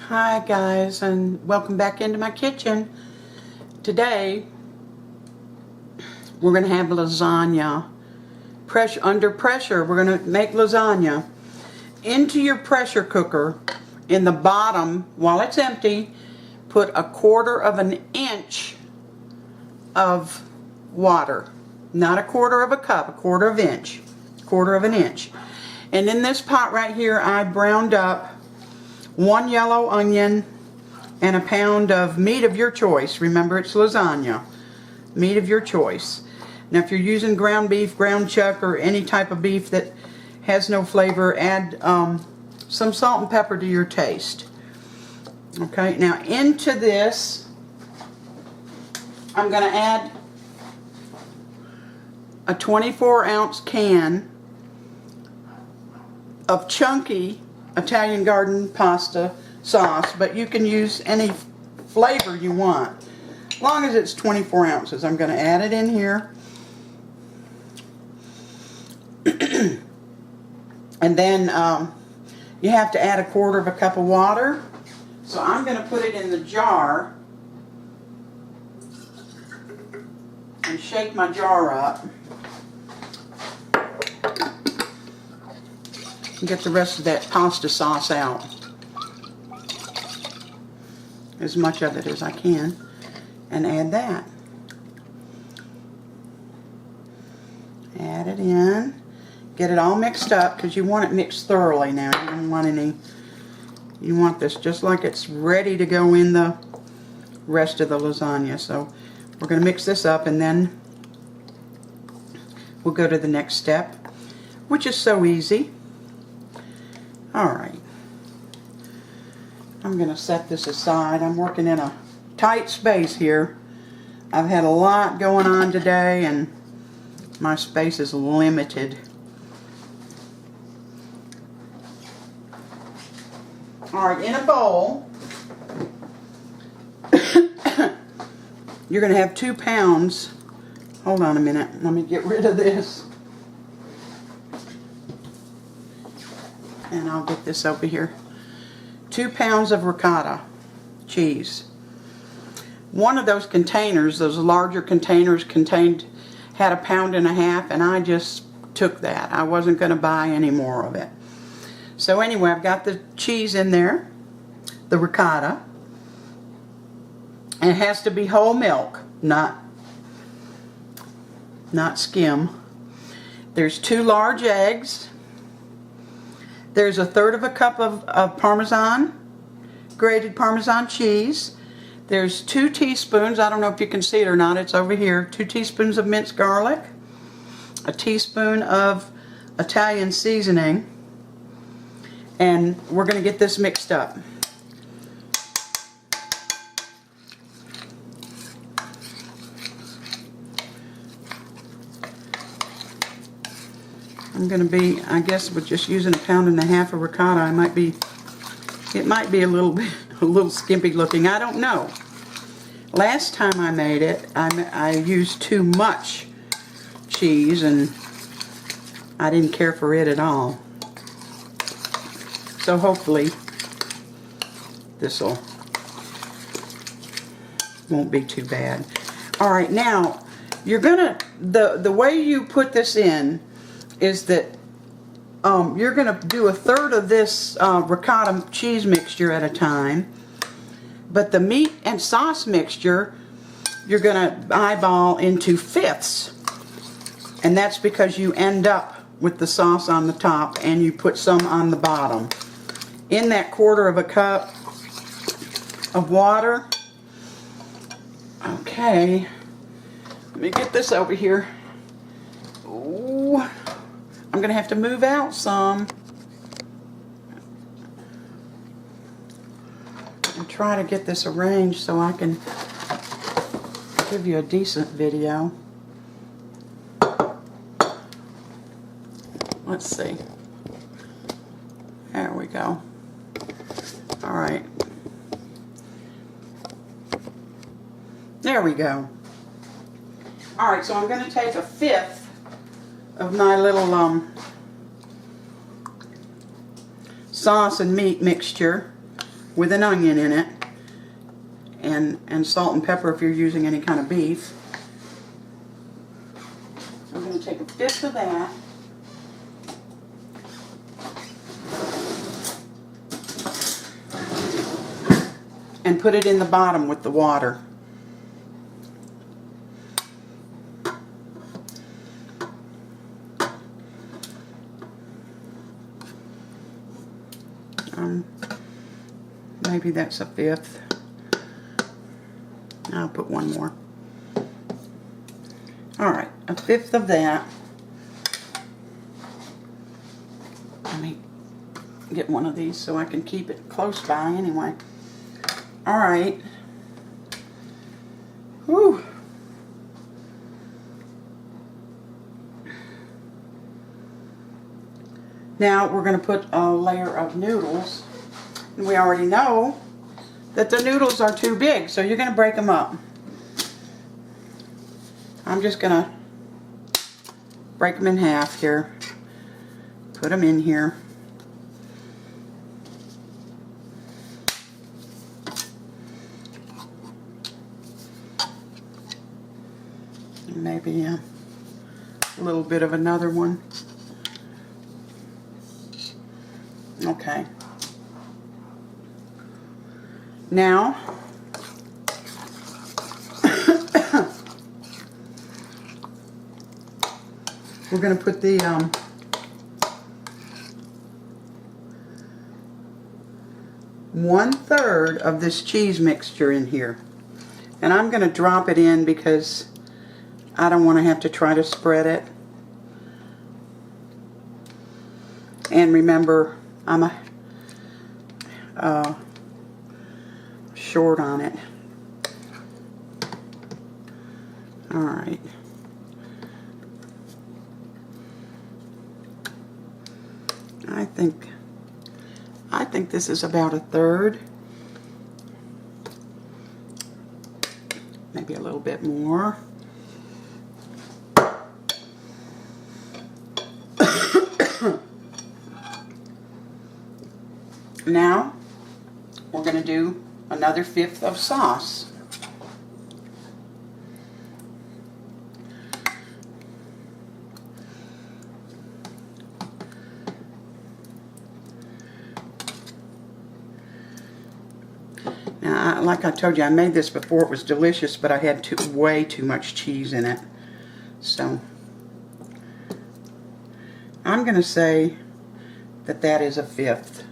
Hi guys, and welcome back into my kitchen. Today we're going to have lasagna. Under pressure, we're going to make lasagna. Into your pressure cooker, in the bottom, while it's empty, put 1/4 of an inch of water. Not 1/4 of a cup, 1/4 of inch. 1/4 of an inch. And in this pot right here, I browned up 1 yellow onion and 1 pound of meat of your choice. Remember, it's lasagna. Meat of your choice. Now, if you're using ground beef, ground chuck, or any type of beef that has no flavor, add some salt and pepper to your taste. Okay, now into this, I'm going to add a 24-ounce can of chunky Italian garden pasta sauce, but you can use any flavor you want, as long as it's 24 ounces. I'm going to add it in here. And then you have to add 1/4 of a cup of water. So I'm going to put it in the jar and shake my jar up. And get the rest of that pasta sauce out. As much of it as I can. And add that. Add it in. Get it all mixed up, because you want it mixed thoroughly now. You don't want any, you want this just like it's ready to go in the rest of the lasagna. So we're going to mix this up, and then we'll go to the next step, which is so easy. Alright, I'm going to set this aside. I'm working in a tight space here. I've had a lot going on today and my space is limited. Alright, in a bowl, you're going to have 2 pounds. Hold on a minute, let me get rid of this. And I'll get this over here. 2 pounds of ricotta cheese. One of those containers, those larger containers, had 1.5 pounds, and I just took that. I wasn't going to buy any more of it. So anyway, I've got the cheese in there, the ricotta. And it has to be whole milk, not skim. There's 2 large eggs. There's 1/3 of a cup of Parmesan, grated Parmesan cheese. There's 2 teaspoons, I don't know if you can see it or not, it's over here, 2 teaspoons of minced garlic, 1 teaspoon of Italian seasoning, and we're going to get this mixed up. I'm going to be, I guess, with just using 1.5 pounds of ricotta, it might be a little skimpy looking. I don't know. Last time I made it, I used too much cheese, and I didn't care for it at all. So hopefully, this'll won't be too bad. All right, now you're gonna the way you put this in is that you're going to do 1/3 of this ricotta cheese mixture at a time, but the meat and sauce mixture you're going to eyeball into 1/5, and that's because you end up with the sauce on the top and you put some on the bottom. In that 1/4 of a cup of water. Okay, let me get this over here. Ooh. I'm going to have to move out some and try to get this arranged so I can give you a decent video. Let's see. There we go. Alright. There we go. Alright, so I'm going to take 1/5 of my little sauce and meat mixture, with an onion in it, and salt and pepper if you're using any kind of beef. I'm going to take a fifth of that. And put it in the bottom with the water. Maybe that's a fifth. I'll put one more. Alright, a fifth of that. Let me get one of these so I can keep it close by anyway. Alright. Whew. Now we're going to put a layer of noodles. And we already know that the noodles are too big, so you're going to break them up. I'm just going to break them in half here. Put them in here. And maybe a little bit of another one. Okay. Now, we're going to put the 1/3 of this cheese mixture in here. And I'm going to drop it in because I don't want to have to try to spread it. And remember, I'm short on it. Alright. I think this is about 1/3. Maybe a little bit more. Now, we're going to do another 1/5 of sauce. Now, like I told you, I made this before. It was delicious, but I had way too much cheese in it. So, I'm going to say that that is a 1/5.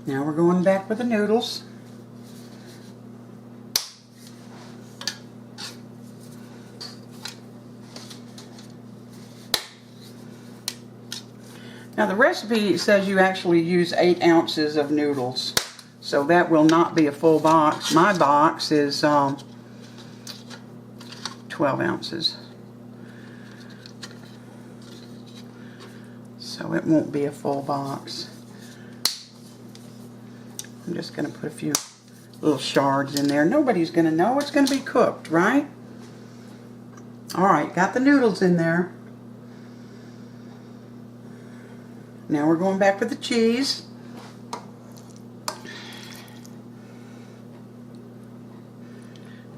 Now we're going back with the noodles. Now the recipe says you actually use 8 ounces of noodles. So that will not be a full box. My box is 12 ounces. So it won't be a full box. I'm just going to put a few little shards in there. Nobody's going to know. It's going to be cooked, right? Alright, got the noodles in there. Now we're going back with the cheese.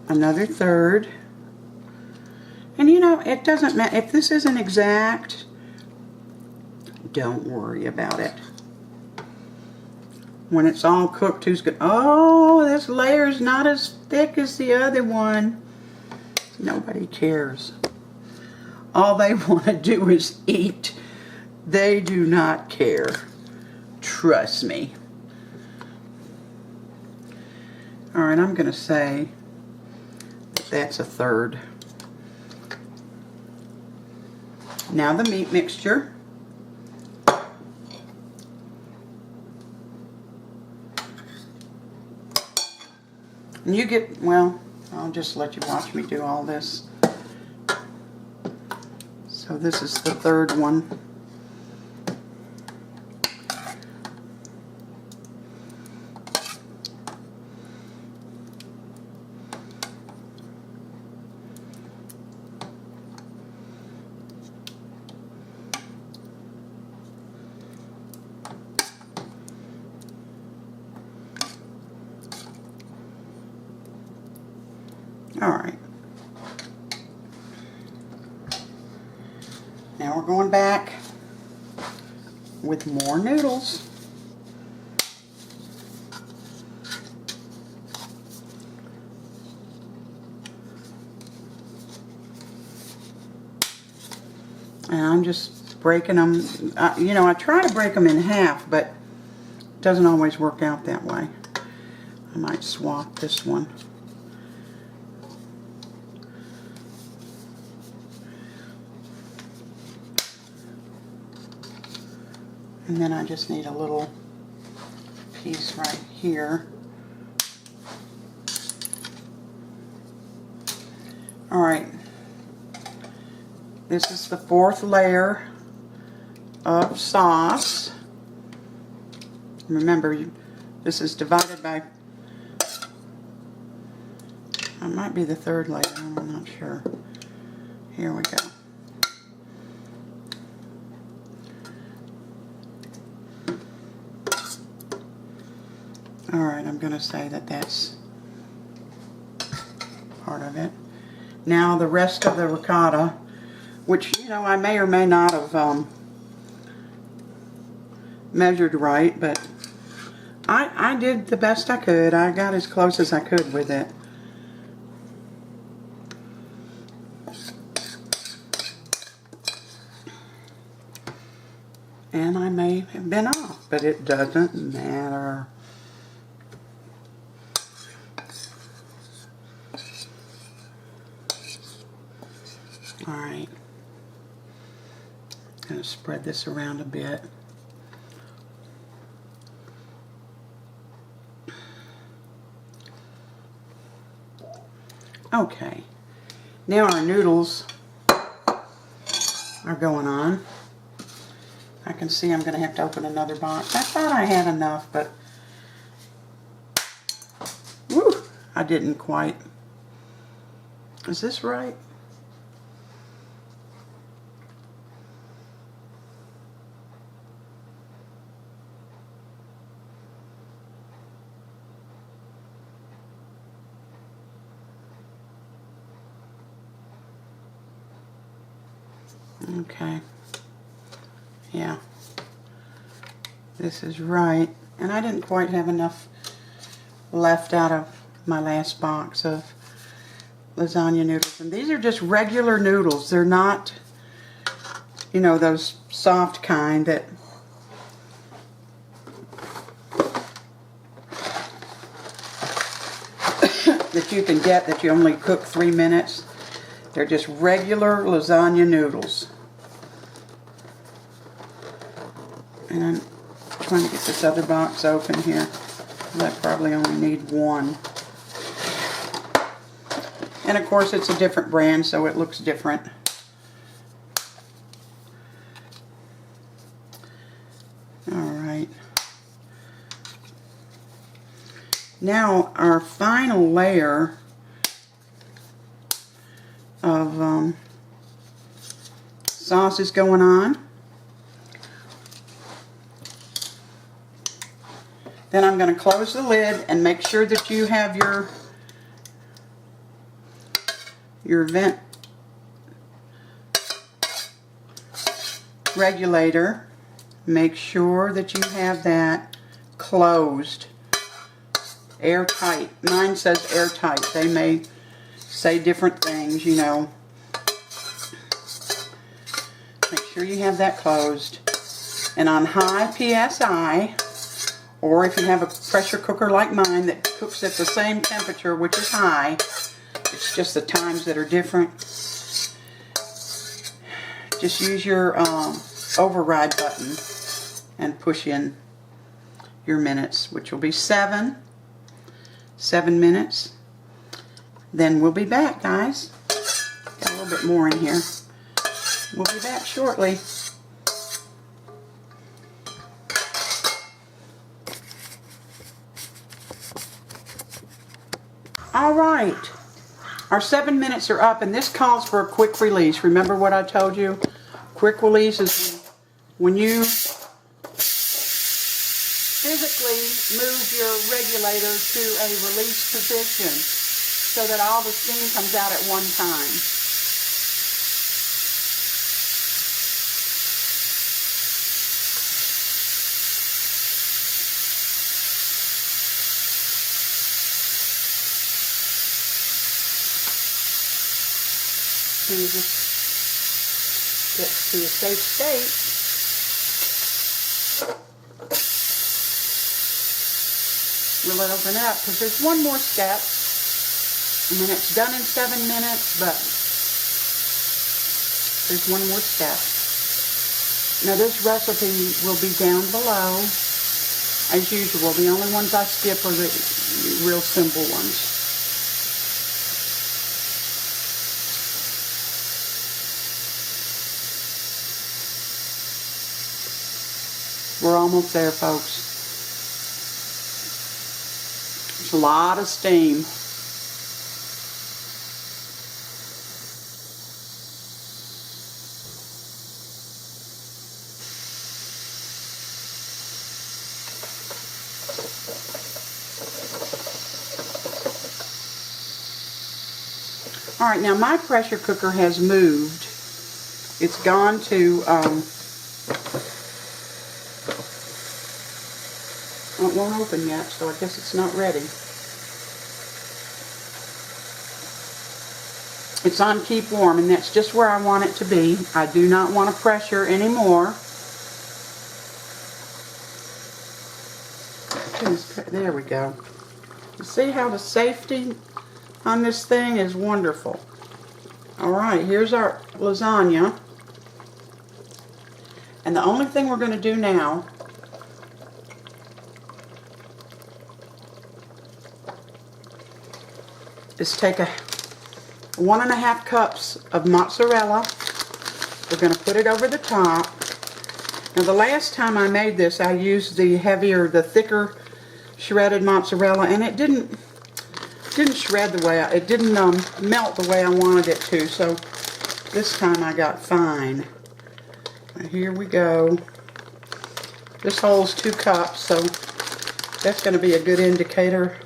Another 1/3. And you know, it doesn't matter. If this isn't exact, don't worry about it. When it's all cooked, who's good? Oh, this layer's not as thick as the other one. Nobody cares. All they want to do is eat. They do not care. Trust me. Alright, I'm going to say that that's a 1/3. Now the meat mixture. And you get, well, I'll just let you watch me do all this. So this is the 3rd one. Alright. Now we're going back with more noodles. And I'm just breaking them. You know, I try to break them in half, but it doesn't always work out that way. I might swap this one. And then I just need a little piece right here. Alright. This is the 4th layer of sauce. Remember, this is divided by, it might be the 3rd layer, I'm not sure. Here we go. Alright, I'm going to say that that's part of it. Now the rest of the ricotta, which, you know, I may or may not have measured right, but I did the best I could. I got as close as I could with it. And I may have been off, but it doesn't matter. Alright. Going to spread this around a bit. Okay. Now our noodles are going on. I can see I'm going to have to open another box. I thought I had enough, but woo, I didn't quite. Is this right? Okay. Yeah. This is right. And I didn't quite have enough left out of my last box of lasagna noodles. And these are just regular noodles. They're not, you know, those soft kind that that you can get that you only cook 3 minutes. They're just regular lasagna noodles. And I'm trying to get this other box open here. I probably only need one. And of course it's a different brand, so it looks different. Alright. Now our final layer of sauce is going on. Then I'm going to close the lid and make sure that you have your vent regulator. Make sure that you have that closed, airtight. Mine says airtight. They may say different things, you know. Make sure you have that closed. And on high PSI, or if you have a pressure cooker like mine that cooks at the same temperature, which is high, it's just the times that are different. Just use your override button and push in your minutes, which will be 7 minutes. Then we'll be back, guys. Got a little bit more in here. We'll be back shortly. Alright, our 7 minutes are up, and this calls for a quick release. Remember what I told you? Quick release is when you physically move your regulator to a release position. so that all the steam comes out at one time. And you just get to a safe state. We'll let it open up because there's one more step. And then it's done in 7 minutes, but there's one more step. Now this recipe will be down below, as usual. The only ones I skip are the real simple ones. We're almost there, folks. It's a lot of steam. All right, now my pressure cooker has moved. It's gone to, it won't open yet, so I guess it's not ready. It's on keep warm, and that's just where I want it to be. I do not want to pressure anymore. There we go. You see how the safety on this thing is wonderful. Alright, here's our lasagna. And the only thing we're going to do now is take 1.5 cups of mozzarella. We're going to put it over the top. Now the last time I made this, I used the thicker shredded mozzarella, and it didn't shred the way it didn't melt the way I wanted it to. So this time I got fine. And here we go. This holds 2 cups, so that's going to be a good indicator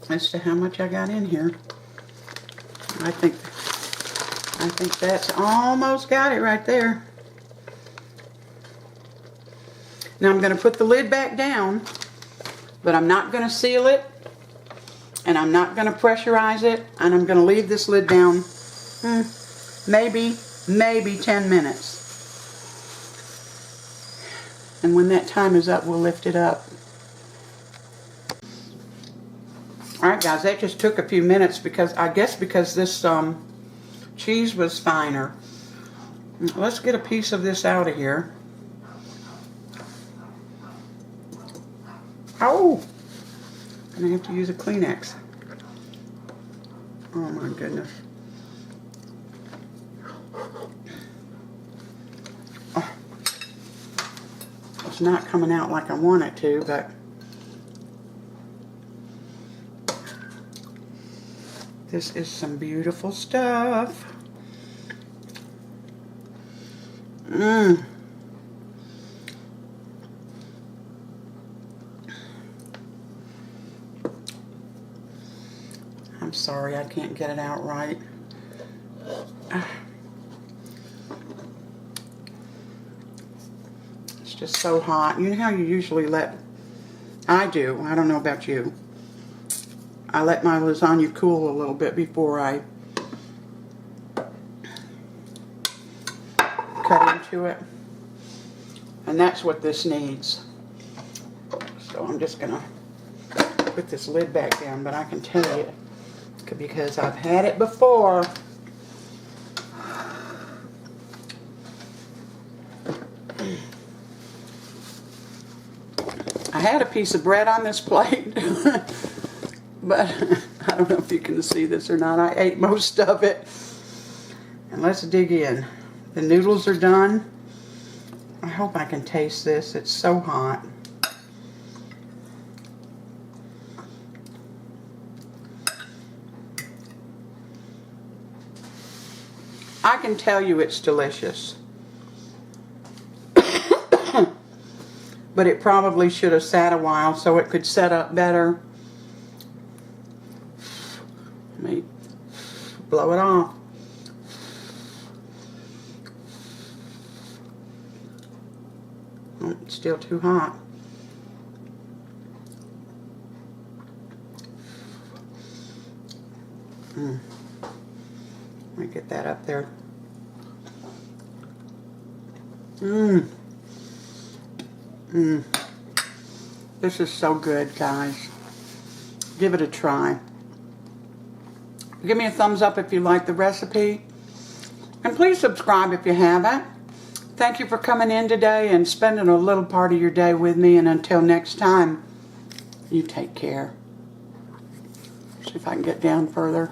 as to how much I got in here. I think that's almost got it right there. Now I'm going to put the lid back down, but I'm not going to seal it, and I'm not going to pressurize it, and I'm going to leave this lid down maybe 10 minutes. And when that time is up, we'll lift it up. Alright guys, that just took a few minutes because this cheese was finer. Let's get a piece of this out of here. Oh! And I have to use a Kleenex. Oh my goodness. Oh. It's not coming out like I want it to, but this is some beautiful stuff. I'm sorry, I can't get it out right. It's just so hot. You know how you usually I do, I don't know about you. I let my lasagna cool a little bit before I cut into it. And that's what this needs. So I'm just going to put this lid back down, but I can tell you, because I've had it before. I had a piece of bread on this plate, but I don't know if you can see this or not. I ate most of it. And let's dig in. The noodles are done. I hope I can taste this. It's so hot. I can tell you it's delicious. but it probably should have sat a while so it could set up better. Let me blow it off. Oh, it's still too hot. Let me get that up there. This is so good, guys. Give it a try. Give me a thumbs up if you like the recipe. And please subscribe if you haven't. Thank you for coming in today and spending a little part of your day with me. And until next time, you take care. See if I can get down further.